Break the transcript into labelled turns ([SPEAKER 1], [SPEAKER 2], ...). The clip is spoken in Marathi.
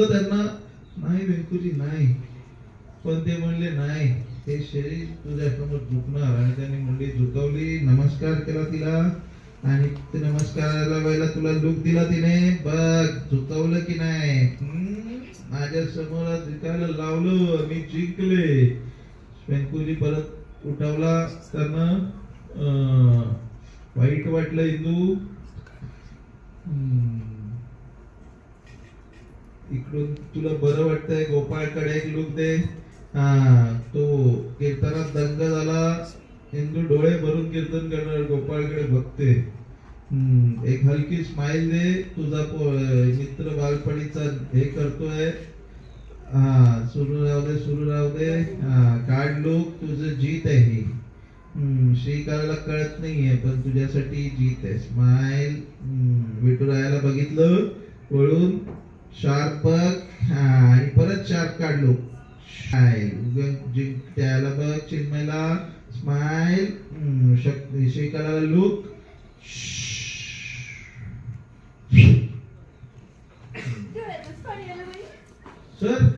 [SPEAKER 1] त्यांना नाही वेंकुजी नाही, पण ते म्हणले नाही, हे शरीर तुझ्या समोर झुकणार. आणि त्यांनी मुंडी झुकवली, नमस्कार केला तिला, आणि ते नमस्काराला वेळेला तुला लुक दिला तिने, बघ झुकवलं की नाही. माझ्या समोर जिंकायला लावलं, मी जिंकले. वेंकुजी परत उठवला. त्यांना वाईट वाटलं इंदू. इकडून तुला बरं वाटतंय, गोपाळकडे एक लुक दे. तो कीर्तनात दंग झाला, हिंदू डोळे भरून कीर्तन करणार, गोपाळकडे बघते. एक हलकी स्माइल दे, तुझा मित्र बालपणीचा हे करतोय. सुरू राहू दे, सुरू राहू दे. काढ लुक, तुझं जीत आहे ही. श्रीकाराला कळत नाहीये, पण तुझ्यासाठी जीत आहे. स्माइल. विठुरायाला बघितलं वळून, शार्प बघ, आणि परत शार्प काढलो. त्याला बघ, चिन्मयला स्माइल. श्रीकाराला लुक. सर